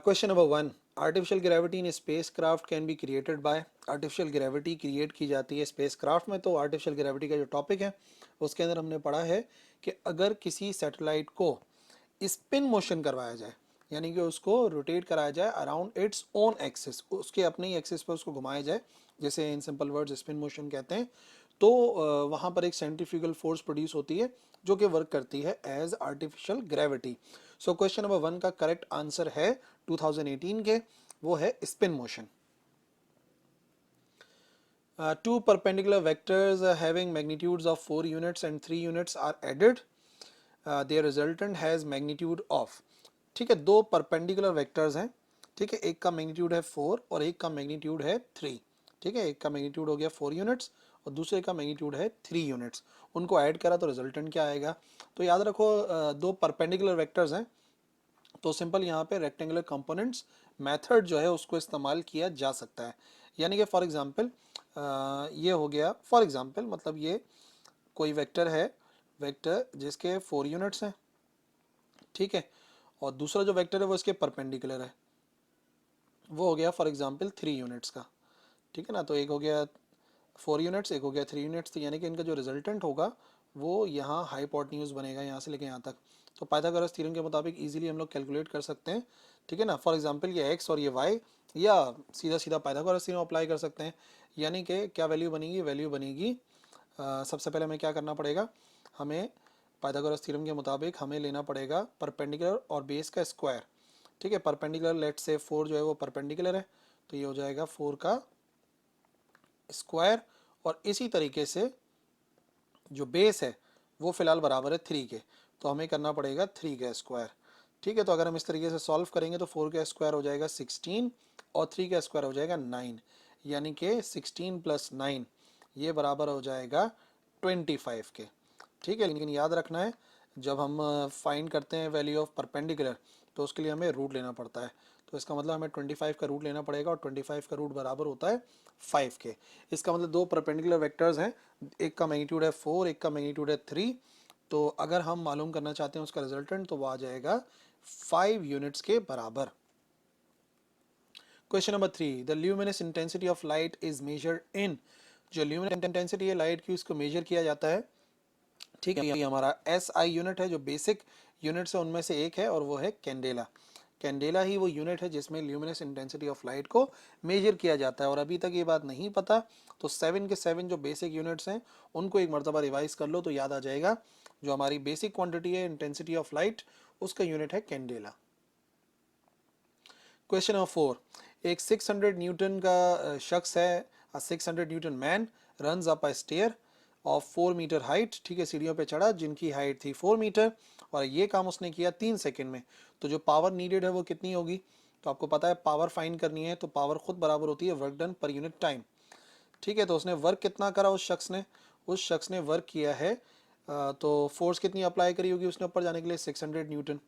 Question number 1, artificial gravity in space craft can be created by. Artificial gravity create की जाती है space craft में। तो artificial gravity का जो टॉपिक है उसके अंदर हमने पढ़ा है कि अगर किसी सैटेलाइट को स्पिन मोशन करवाया जाए, यानी कि उसको रोटेट कराया जाए अराउंड इट्स ओन एक्सिस, उसके अपने ही एक्सिस पर उसको घुमाया जाए, जैसे in simple words spin motion कहते हैं, तो वहाँ पर एक सेंट्रीफ्यूगल फोर्स प्रोड्यूस होती है जो कि वर्क करती है as artificial gravity. So question number 1 का करेक्ट आंसर है 2018 के, वो है spin motion. Two perpendicular vectors having magnitudes of 4 units and 3 units are added. Their resultant has magnitude of। ठीक है, दो परपेंडिकुलर वेक्टर्स हैं। ठीक है, एक का मैग्नीट्यूड है 4 और एक का मैग्नीट्यूड है 3। ठीक है, एक का मैग्नीट्यूड हो गया 4 यूनिट्स और दूसरे का मैग्नीट्यूड है 3 यूनिट्स। उनको ऐड करा तो रिजल्टेंट क्या आएगा? तो याद रखो दो परपेंडिकुलर वेक्टर्स हैं तो सिंपल यहाँ पे रेक्टेंगुलर कंपोनेंट्स मेथड जो है उसको इस्तेमाल किया जा सकता है। यानी कि फॉर एग्जांपल ये हो गया, फॉर एग्जांपल मतलब ये कोई वेक्टर है, वेक्टर जिसके 4 यूनिट्स हैं, ठीक है, और दूसरा जो वेक्टर है वो इसके परपेंडिकुलर है, वो हो गया फॉर एग्जांपल 3 यूनिट्स का। ठीक है ना, तो एक हो गया 4 यूनिट्स, एक हो गया 3 यूनिट्स, तो यानी कि इनका जो रिजल्टेंट होगा वो यहाँ हाइपोटेन्यूज बनेगा यहाँ से लेके यहाँ तक। तो पाइथागोरस थ्योरम के मुताबिक इजीली हम लोग कैलकुलेट कर सकते हैं। ठीक है ना, फॉर एग्जांपल ये x और ये y, या सीधा सीधा पाइथागोरस थ्योरम अप्लाई कर सकते हैं। यानी कि क्या वैल्यू बनेगी? वैल्यू बनेगी सबसे पहले हमें क्या करना पड़ेगा, हमें पाइथागोरस थ्योरम के मुताबिक हमें लेना पड़ेगा परपेंडिकुलर और बेस का स्क्वायर। ठीक है, परपेंडिकुलर लेट से 4 जो है वो परपेंडिकुलर है, तो ये हो जाएगा 4 का स्क्वायर, और इसी तरीके से जो बेस है वो फिलहाल बराबर है 3 के, तो हमें करना पड़ेगा 3 का स्क्वायर। ठीक है, तो अगर हम इस तरीके से सॉल्व करेंगे तो 4 का स्क्वायर हो जाएगा 16 और 3 का स्क्वायर हो जाएगा 9, यानी कि 16 + 9 ये बराबर हो जाएगा 25 के। ठीक है, लेकिन याद रखना है जब हम फाइंड करते हैं वैल्यू ऑफ परपेंडिकुलर तो उसके लिए हमें रूट लेना पड़ता है। तो इसका मतलब हमें 25 का रूट लेना पड़ेगा और 25 का रूट बराबर होता है 5 के। इसका मतलब दो परपेंडिकुलर वेक्टर्स हैं, एक का मैग्नीट्यूड है 4, एक का मैग्नीट्यूड है 3। तो अगर हम मालूम करना चाहते हैं उसका रिजल्टेंट तो वो आ जाएगा 5 यूनिट्स के बराबर। Question number 3, the luminous intensity of light is measured in. जो ल्यूमिनस इंटेंसिटी है लाइट की उसको मेजर किया जाता है। ठीक है, ये हमारा SI यूनिट है, जो बेसिक यूनिट है उनमें से एक है और वो है कैंडेला। कैंडेला ही वो यूनिट है जिसमें ल्यूमिनस इंटेंसिटी ऑफ लाइट को मेजर किया जाता है। और अभी तक ये बात नहीं पता तो 7 के 7 जो बेसिक यूनिट्स हैं उनको एक मरतबा रिवाइज कर लो तो याद आ जाएगा। जो हमारी बेसिक क्वांटिटी है इंटेंसिटी ऑफ लाइट उसका यूनिट है कैंडेला। क्वेश्चन नंबर 4, एक 600 न्यूटन का शख्स है, 600 newton man runs up a stair of 4 metre height. ठीक है, सीढ़ियों पे चढ़ा जिनकी हाइट थी 4 मीटर और ये काम उसने किया 3 सेकंड में। तो जो पावर नीडेड है वो कितनी होगी? तो आपको पता है पावर फाइंड करनी है तो पावर खुद बराबर होती है work done per unit time. ठीक है, तो उसने वर्क कितना करा उस शख्स ने वर्क किया है तो फोर्स कितनी अप्लाई करी होगी उसने ऊपर जाने के लिए? 600 न्यूटन।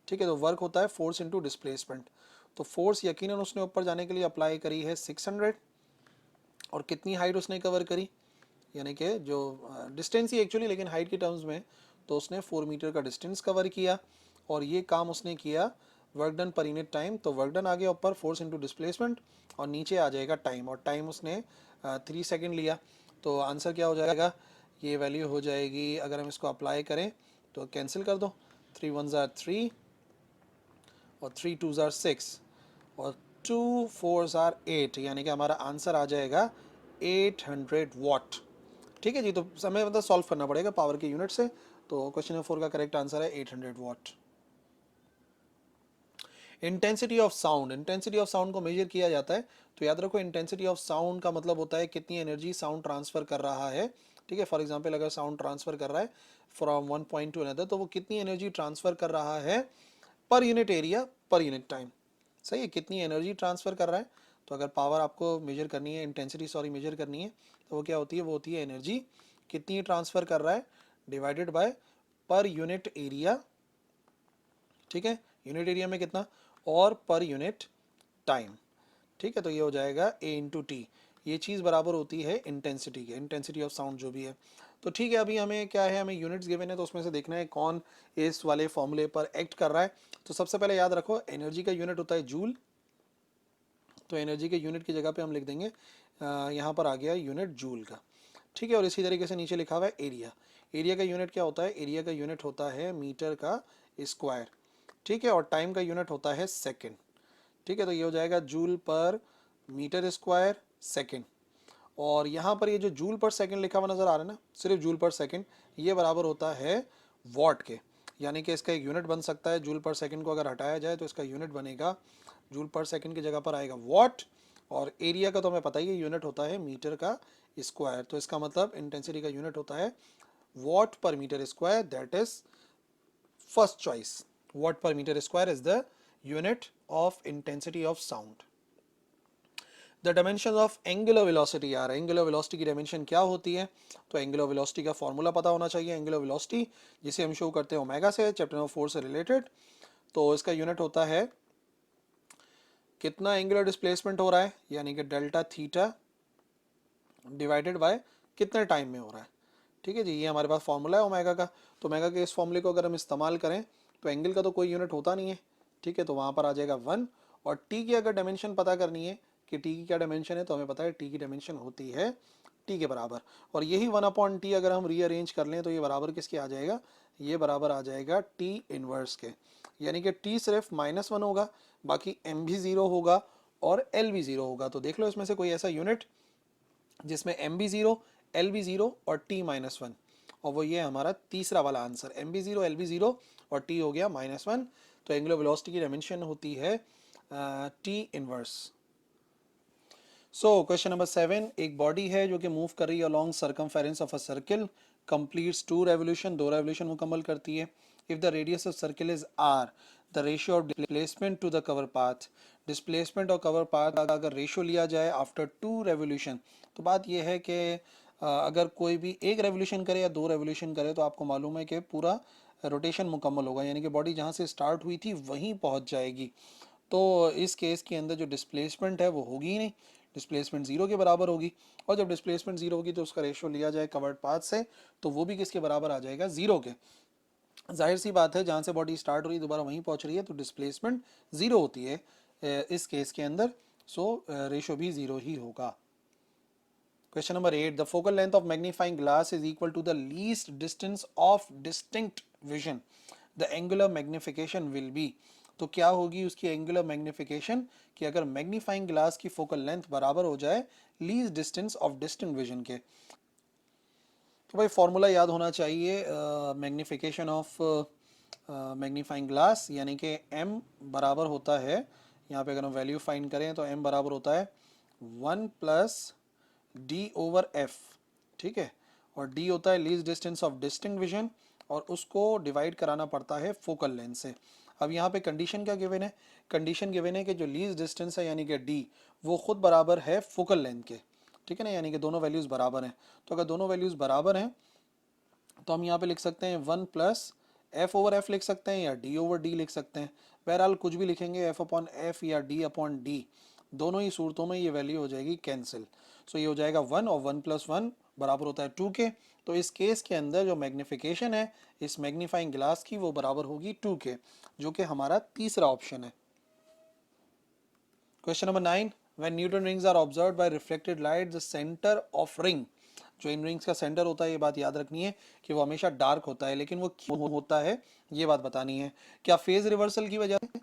ठीक है, तो वर्क होता है फोर्स इनटू डिस्प्लेसमेंट। तो फोर्स यकीनन उसने ऊपर जाने के लिए अप्लाई करी है 600, और कितनी हाइट उसने कवर करी, यानी कि जो डिस्टेंस ही एक्चुअली लेकिन हाइट के टर्म्स में, तो उसने 4 मीटर का डिस्टेंस कवर किया और ये काम उसने किया work done per unit time. तो वर्क डन आ गया ऊपर फोर्स इनटू डिस्प्लेसमेंट और नीचे आ जाएगा टाइम, और टाइम उसने 3 सेकेंड लिया। तो आंसर क्या हो जाएगा? ये वैल्यू हो जाएगी, अगर हम इसको अप्लाई करें तो कैंसिल कर दो, 3 1 ज़ार 3 और 3 2 ज़ार 6 और 2 4 ज़ार 8, यानी कि हमारा आंसर आ जाएगा 800 वाट। ठीक है जी, तो हमें मतलब सॉल्व करना पड़ेगा पावर के यूनिट से। तो क्वेश्चन नंबर 4 का करेक्ट आंसर है 800 watt. Intensity of sound, intensity of sound को मेजर किया जाता है। तो याद रखो इंटेंसिटी ऑफ साउंड का मतलब होता है कितनी एनर्जी साउंड ट्रांसफर कर रहा है। ठीक है, फॉर एग्जांपल अगर साउंड ट्रांसफर कर रहा है from one point two another तो वो कितनी एनर्जी ट्रांसफर कर रहा है per unit area per unit time. सही है, कितनी एनर्जी ट्रांसफर कर रहा है। तो अगर पावर आपको मेजर करनी है, इंटेंसिटी सॉरी मेजर करनी है, तो वो क्या होती है? वो होती है एनर्जी कितनी ट्रांसफर कर रहा है divided by per unit area. ठीक है, यूनिट एरिया में कितना और पर यूनिट टाइम। ठीक है, तो ये हो जाएगा A × T। ये चीज़ बराबर होती है इंटेंसिटी के, इंटेंसिटी ऑफ साउंड जो भी है। तो ठीक है, अभी हमें क्या है, हमें यूनिट्स गिवन है तो उसमें से देखना है कौन इस वाले फॉर्मूले पर एक्ट कर रहा है। तो सबसे पहले याद रखो एनर्जी का यूनिट होता है जूल, तो एनर्जी के यूनिट की जगह पे हम लिख देंगे यहाँ पर आ गया यूनिट जूल का। ठीक है, और इसी तरीके से नीचे लिखा हुआ है एरिया। एरिया का यूनिट क्या होता है, एरिया का यूनिट होता है मीटर का स्क्वायर। ठीक है, और टाइम का यूनिट होता है सेकेंड। ठीक है, तो ये हो जाएगा जूल पर मीटर स्क्वायर सेकेंड। और यहाँ पर ये जो जूल पर सेकंड लिखा हुआ नजर आ रहा है ना, सिर्फ जूल पर सेकंड, ये बराबर होता है वॉट के। यानी कि इसका एक यूनिट बन सकता है, जूल पर सेकंड को अगर हटाया जाए तो इसका यूनिट बनेगा, जूल पर सेकंड की जगह पर आएगा वॉट। और एरिया का तो हमें पता ही है यूनिट होता है मीटर का स्क्वायर, तो इसका मतलब इंटेंसिटी का यूनिट होता है watt per metre square, that is first choice. Watt per metre square is the unit of intensity of sound. The dimension of angular velocity, यार एंगुलर वेलोसिटी की डायमेंशन क्या होती है, तो एंगुलर वेलोसिटी का फॉर्मूला पता होना चाहिए। एंगुलर वेलोसिटी जिसे हम शो करते हैं ओमेगा से, चैप्टर नंबर 4 से रिलेटेड। तो इसका यूनिट होता है कितना एंगुलर डिस्प्लेसमेंट हो रहा है, यानी कि डेल्टा थीटा डिवाइडेड बाय कितने टाइम में हो रहा है। ठीक है जी, ये हमारे पास फॉर्मूला है ओमेगा का। तो ओमेगा के इस फॉर्मूले को अगर हम इस्तेमाल करें तो एंगल का तो कोई यूनिट होता नहीं है। ठीक है, तो वहाँ पर आ जाएगा 1। और टी की अगर डायमेंशन पता करनी है कि टी की क्या डायमेंशन है, तो हमें पता है टी की डायमेंशन होती है टी के बराबर। और यही 1/t अगर हम रीअरेंज कर लें तो ये बराबर किसके आ जाएगा, ये बराबर आ जाएगा टी इनवर्स के। यानी कि टी सिर्फ -1 होगा, बाकी एम भी 0 होगा और एल भी 0 होगा। तो देख लो इसमें से कोई ऐसा यूनिट जिसमें एम भी 0, एल भी 0 और टी -1, और वो ये हमारा तीसरा वाला आंसर, एम भी 0, एल भी 0 और टी हो गया -1। तो एंगुलर वेलोसिटी की डायमेंशन होती है टी इनवर्स। सो क्वेश्चन नंबर 7, एक बॉडी है जो कि मूव कर रही है along circumference of a circle, completes 2 revolution, 2 revolution मुकम्मल करती है। If the radius of circle is R, the ratio of displacement to the cover path, displacement और कवर पाथ का अगर रेशियो लिया जाए आफ्टर 2 रेवोल्यूशन, तो बात यह है कि अगर कोई भी एक रेवोल्यूशन करे या 2 रेवोल्यूशन करे तो आपको मालूम है कि पूरा रोटेशन मुकम्मल होगा, यानी कि बॉडी जहाँ से स्टार्ट हुई थी वहीं पहुँच जाएगी। तो इस केस के अंदर जो डिस्प्लेसमेंट है वो होगी ही नहीं, डिस्प्लेसमेंट 0 के बराबर होगी। और जब डिस्प्लेसमेंट 0 होगी तो उसका रेशियो लिया जाए कवर्ड पाथ से, तो वो भी किसके बराबर आ जाएगा, 0 के। जाहिर सी बात है जहाँ से बॉडी स्टार्ट हो रही है दोबारा वहीं पहुँच रही है, तो डिस्प्लेसमेंट 0 होती है इस केस के अंदर। सो रेशियो भी 0 ही होगा। Question number 8, the focal length of magnifying glass is equal to the least distance of distinct vision. The angular magnification will be, तो क्या होगी उसकी एंगुलर मैग्निफिकेशन, कि अगर मैग्नीफाइंग ग्लास की फोकल लेंथ बराबर हो जाए least distance of distinct vision के। तो भाई फॉर्मूला याद होना चाहिए मैग्निफिकेशन ऑफ मैग्नीफाइंग ग्लास, यानी कि m बराबर होता है, यहाँ पे अगर हम वैल्यू फाइंड करें तो m बराबर होता है 1 प्लस d/f। ठीक है, और d होता है least distance of distinct vision, और उसको डिवाइड कराना पड़ता है फोकल लेंथ से। अब यहाँ पे कंडीशन क्या गिवन है, कंडीशन गिवन है कि जो लीस्ट डिस्टेंस है यानी कि d, वो खुद बराबर है फोकल लेंथ के। ठीक है ना, यानी कि दोनों वैल्यूज़ बराबर हैं। तो अगर दोनों वैल्यूज़ बराबर हैं तो हम यहाँ पे लिख सकते हैं 1 प्लस f/f लिख सकते हैं या d/d लिख सकते हैं। बहरहाल कुछ भी लिखेंगे, f/f या d/d, दोनों ही सूरतों में ये वैल्यू हो जाएगी कैंसिल। सो ये हो जाएगा 1 और 1 + 1 बराबर होता है 2 के। तो इस केस के अंदर जो मैग्निफिकेशन है इस मैग्नीफाइंग ग्लास की वो बराबर होगी 2 के, जो कि हमारा तीसरा ऑप्शन है। Question number 9, when Newton rings are observed by reflected light, the centre of ring, जो इन रिंग्स का सेंटर होता है, ये बात याद रखनी है कि वो हमेशा डार्क होता है, लेकिन वो क्यों होता है ये बात बतानी है। क्या फेज रिवर्सल की वजह से,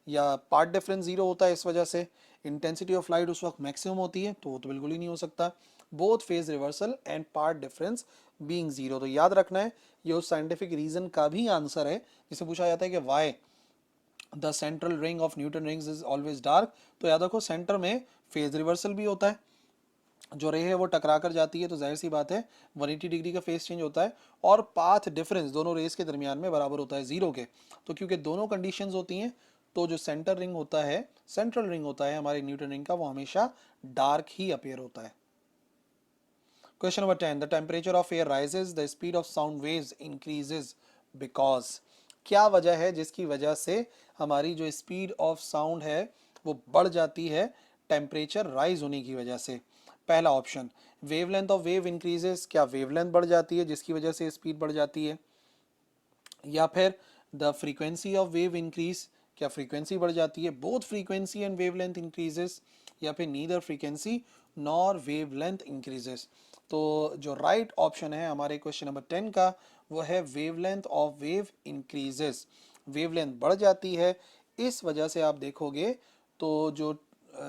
या पार्ट डिफरेंस 0 होता है इस वजह से, इंटेंसिटी ऑफ लाइट उस वक्त मैक्सिमम होती है, तो वो तो बिल्कुल ही नहीं हो सकता। Both phase reversal and path difference being 0, तो याद रखना है ये उस साइंटिफिक रीजन का भी आंसर है जिसे पूछा जाता है कि why the central ring of Newton rings is always dark. तो याद रखो सेंटर में फेज रिवर्सल भी होता है, जो रे है वो टकरा कर जाती है, तो जाहिर सी बात है 180 डिग्री का फेस चेंज होता है, और पाथ डिफरेंस दोनों रेस के दरमियान में बराबर होता है 0 के। तो क्योंकि दोनों कंडीशंस होती हैं, तो जो सेंटर रिंग होता है, सेंट्रल रिंग होता है हमारे न्यूटन रिंग का, वो हमेशा डार्क ही अपीयर होता है। Question number 10, the temperature of air rises, the speed of sound waves increases because, क्या वजह है जिसकी वजह से हमारी जो स्पीड ऑफ साउंड है वो बढ़ जाती है टेम्परेचर राइज होने की वजह से। पहला option, wavelength of wave increases, क्या वेवलेंथ बढ़ जाती है जिसकी वजह से स्पीड बढ़ जाती है, या फिर the frequency of wave increase, क्या फ्रीक्वेंसी बढ़ जाती है, both frequency and wavelength increases, या फिर neither frequency nor wavelength increases. तो जो राइट ऑप्शन है हमारे क्वेश्चन नंबर 10 का वो है wavelength of wave increases, wavelength बढ़ जाती है। इस वजह से आप देखोगे तो जो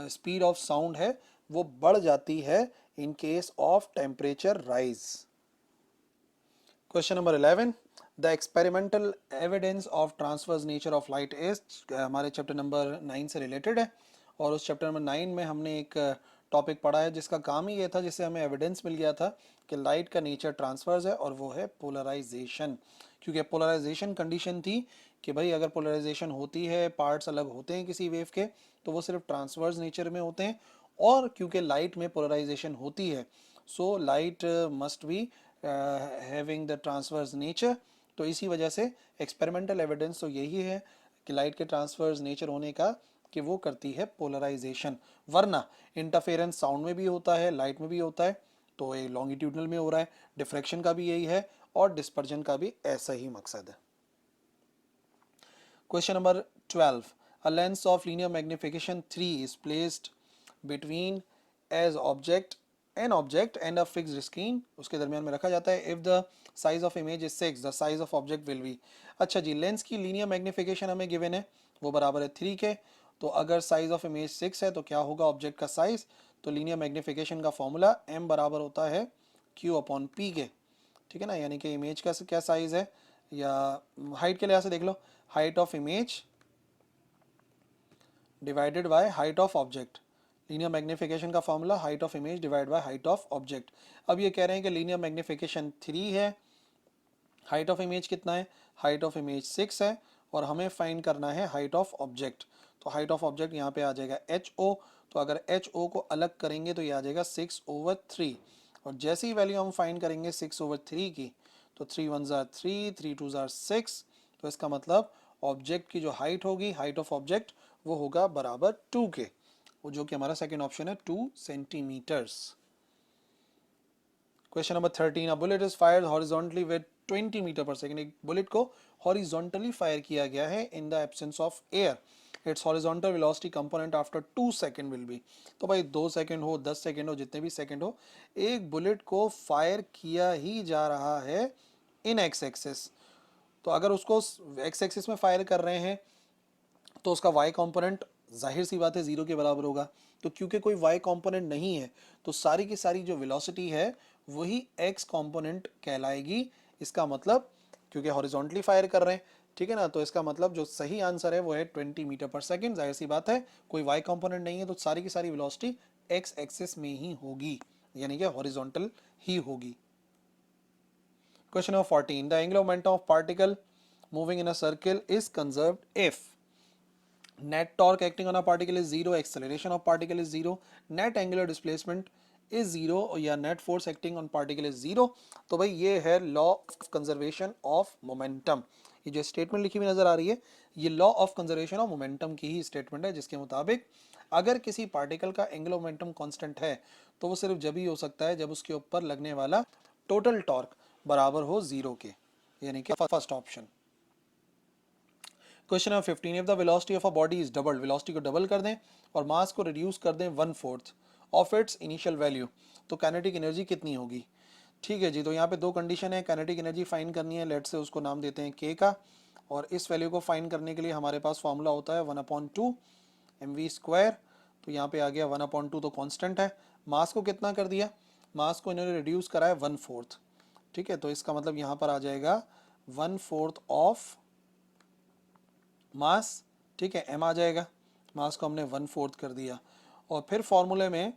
स्पीड ऑफ साउंड है वो बढ़ जाती है in case of temperature rise. Question number 11, the experimental evidence of transverse nature of light is, हमारे चैप्टर नंबर 9 से रिलेटेड है। और उस चैप्टर नंबर 9 में हमने एक टॉपिक पढ़ा है जिसका काम ही ये था, जिससे हमें एविडेंस मिल गया था कि लाइट का नेचर ट्रांसवर्स है, और वो है पोलराइजेशन। क्योंकि पोलराइजेशन कंडीशन थी कि भाई अगर पोलराइजेशन होती है, पार्ट्स अलग होते हैं किसी वेव के, तो वो सिर्फ ट्रांसवर्स नेचर में होते हैं। और क्योंकि लाइट में पोलराइजेशन होती है, so light must be having the transverse nature. तो इसी वजह से एक्सपेरिमेंटल एविडेंस तो यही है कि लाइट के ट्रांसवर्स नेचर होने का कि वो करती है पोलराइजेशन। वरना इंटरफेरेंस साउंड में भी होता है, लाइट में भी होता है, तो ये लॉन्गिट्यूडनल में हो रहा है, डिफ्रैक्शन का भी यही है, और डिस्पर्जन का भी ऐसा ही मकसद है। Question number 12, a lens of linear magnification 3 is placed between as object an object and a fixed screen, उसके दरमियान में रखा जाता है। if the size of image is 6 the size of object will be। अच्छा जी, लेंस की linear magnification हमें given है, वो बराबर है 3 के। तो अगर साइज ऑफ इमेज 6 है तो क्या होगा ऑब्जेक्ट का साइज, तो लीनियर मैग्निफिकेशन का फॉर्मूला m बराबर होता है q अपॉन p के, ठीक है ना। यानी कि इमेज का क्या साइज है, या हाइट के लिहाज से देख लो, height of image divided by height of object. Linear magnification का formula height of image divide by height of object. अब ये कह रहे हैं कि लीनियर मैग्निफिकेशन 3 है, हाइट ऑफ इमेज कितना है, हाइट ऑफ इमेज 6 है, और हमें फाइंड करना है हाइट ऑफ ऑब्जेक्ट। तो हाइट ऑफ ऑब्जेक्ट यहाँ पे आ जाएगा HO। तो अगर HO को अलग करेंगे तो ये आ जाएगा 6/3, और जैसे ही वैल्यू हम फाइंड करेंगे 6/3 की, तो 3 1 ज़ार 3, 3 2 ज़ार 6। तो इसका मतलब ऑब्जेक्ट की जो हाइट होगी, हाइट ऑफ ऑब्जेक्ट, वो होगा बराबर 2 के, वो जो कि हमारा सेकेंड ऑप्शन है 2 centimetres. Question number 13, a bullet is fired horizontally with 20 metre per second. एक बुलेट को हॉरिजॉन्टली फायर किया गया है in the absence of air. Its horizontal velocity component after 2 second will be. तो भाई 2 सेकंड हो, 10 second हो, जितने भी सेकंड हो, एक बुलेट को फायर किया ही जा रहा है इन एक्स एक्सिस। तो अगर उसको एक्स एक्सिस में फायर कर रहे हैं तो उसका वाई कंपोनेंट जाहिर सी बात है जीरो के बराबर होगा। तो क्योंकि कोई वाई कंपोनेंट नहीं है, तो सारी की सारी जो वेलोसिटी है वही एक्स कंपोनेंट कहलाएगी। इसका मतलब क्योंकि हॉरिजॉन्टली फायर कर रहे हैं, ठीक है ना, तो इसका मतलब जो सही आंसर है वो है 20 मीटर पर सेकेंड। जाहिर सी बात है कोई वाई कंपोनेंट नहीं है, तो सारी की सारी वेलोसिटी एक्स एक्सिस में ही होगी, यानी कि हॉरिजॉन्टल ही होगी। Question number 14, the angular momentum of particle moving in a circle is conserved if net torque acting on a particle is 0, acceleration of particle is 0, net angular displacement is 0, या net force acting on particle is 0। तो भाई ये है law of conservation of momentum. ये जो statement लिखी हुई नजर आ रही है, ये law of conservation of momentum की ही स्टेटमेंट है, जिसके मुताबिक अगर किसी पार्टिकल का एंगुलर मोमेंटम कांस्टेंट है तो वो सिर्फ जब ही हो सकता है जब उसके ऊपर लगने वाला टोटल टॉर्क बराबर हो 0 के, यानी कि first option. Question number 15, if the velocity of a body is doubled, velocity को डबल कर दें और मास को रिड्यूस कर दें 1/4 ऑफ इट्स इनिशियल वैल्यू, तो काइनेटिक एनर्जी कितनी होगी। ठीक है जी, तो यहाँ पे दो कंडीशन है, काइनेटिक एनर्जी फाइंड करनी है, लेट से उसको नाम देते हैं k का, और इस वैल्यू को फाइंड करने के लिए हमारे पास फॉर्मूला होता है 1/2 mv²। तो यहाँ पे आ गया 1/2 तो कांस्टेंट है। मास को कितना कर दिया, मास को इन्होंने रिड्यूस करा है 1/4, ठीक है, तो इसका मतलब यहाँ पर आ जाएगा 1/4 ऑफ मास, ठीक है, m आ जाएगा, मास को हमने 1/4 कर दिया, और फिर फॉर्मूले में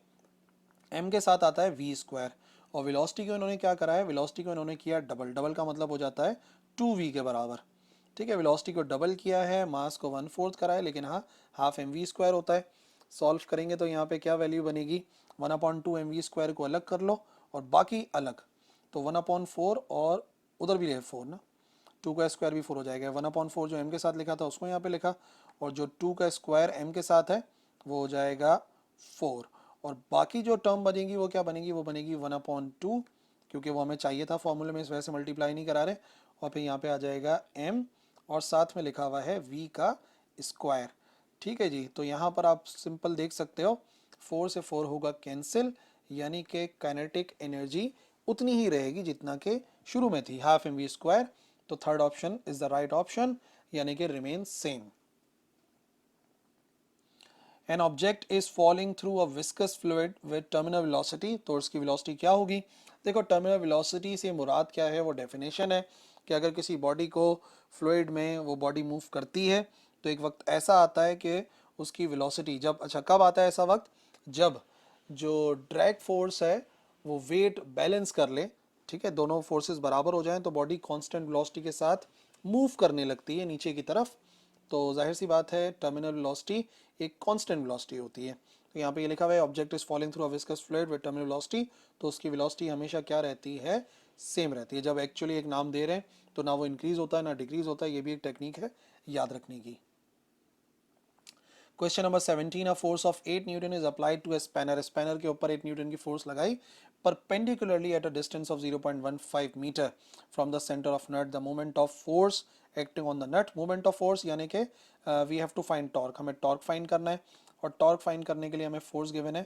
m के साथ आता है v², और वेलोसिटी को इन्होंने क्या करा है, वेलोसिटी को इन्होंने किया डबल, डबल का मतलब हो जाता है 2v के बराबर, ठीक है, वेलोसिटी को डबल किया है, मास को 1/4 करा है, लेकिन हाँ हाफ mv² होता है। सॉल्व करेंगे तो यहाँ पे क्या वैल्यू बनेगी, 1/2 mv² को अलग कर लो और बाकी अलग, तो 1/4 और उधर भी है 4 ना, 2 का स्क्वायर भी 4 हो जाएगा। 1/4 जो m के साथ लिखा था उसको यहाँ पे लिखा, और जो 2 का स्क्वायर m के साथ है वो हो जाएगा 4, और बाकी जो टर्म बनेगी वो क्या बनेगी, वो बनेगी 1/2, क्योंकि वो हमें चाहिए था फॉर्मूले में, इस वजह से मल्टीप्लाई नहीं करा रहे। और फिर यहाँ पे आ जाएगा m और साथ में लिखा हुआ है v का स्क्वायर। ठीक है जी, तो यहाँ पर आप सिंपल देख सकते हो 4 से 4 होगा कैंसिल, यानी कि काइनेटिक एनर्जी उतनी ही रहेगी जितना कि शुरू में थी, हाफ mv स्क्वायर। तो third option is the right option, यानी कि remain same. An object is falling through a viscous fluid with terminal velocity, तो उसकी वेलोसिटी क्या होगी। देखो टर्मिनल वेलोसिटी से मुराद क्या है, वो डेफिनेशन है कि अगर किसी बॉडी को फ्लूइड में वो बॉडी मूव करती है तो एक वक्त ऐसा आता है कि उसकी वेलोसिटी जब, अच्छा कब आता है ऐसा वक्त, जब जो ड्रैग फोर्स है वो वेट बैलेंस कर ले, ठीक है, दोनों फोर्सेस बराबर हो जाएं तो बॉडी कांस्टेंट वेलोसिटी के साथ मूव करने लगती है नीचे की तरफ। तो जाहिर सी बात है टर्मिनल वेलोसिटी एक कांस्टेंट वेलोसिटी होती है। तो यहाँ पे ये लिखा हुआ है object is falling through a viscous fluid with terminal velocity, तो उसकी वेलोसिटी हमेशा क्या रहती है, सेम रहती है। जब एक्चुअली एक नाम दे रहे हैं तो ना वो इंक्रीज होता है ना डिक्रीज होता है, ये भी एक टेक्निक है याद रखने की। Question number 17, a force of 8 newton is applied to a spanner, spanner के ऊपर 8 न्यूटन की फोर्स लगाई perpendicularly at a distance of 0.15 metre from the centre of nut, the moment of force acting on the nut, moment of force यानी कि we have to find torque, हमें torque find करना है और torque find करने के लिए हमें फोर्स गिवन है,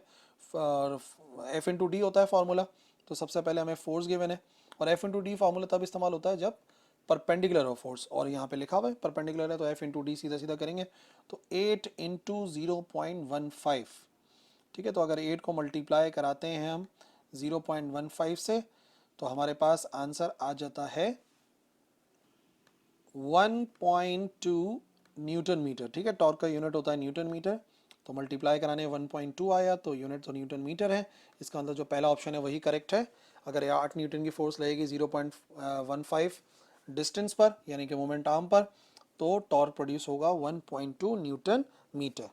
एफ इंटू डी होता है फार्मूला। तो सबसे पहले हमें फोर्स गिवन है और एफ इंटू डी फार्मूला तब इस्तेमाल होता है जब परपेंडिकुलर हो फोर्स, और यहाँ पे लिखा हुआ है परपेंडिकुलर है तो एफ इंटू डी सीधा सीधा करेंगे तो 8 इंटू 0.15, ठीक है। तो अगर 8 को मल्टीप्लाई कराते हैं हम 0.15 से तो हमारे पास आंसर आ जाता है 1.2 न्यूटन मीटर, ठीक है। टॉर्क का यूनिट होता है न्यूटन मीटर, तो मल्टीप्लाई कराने 1.2 आया तो यूनिट तो न्यूटन मीटर है, इसका मतलब जो पहला ऑप्शन है वही करेक्ट है। अगर 8 न्यूटन की फोर्स लगेगी 0.15 डिस्टेंस पर यानी कि मोमेंट आर्म पर, तो टॉर्क प्रोड्यूस होगा 1.2 न्यूटन मीटर।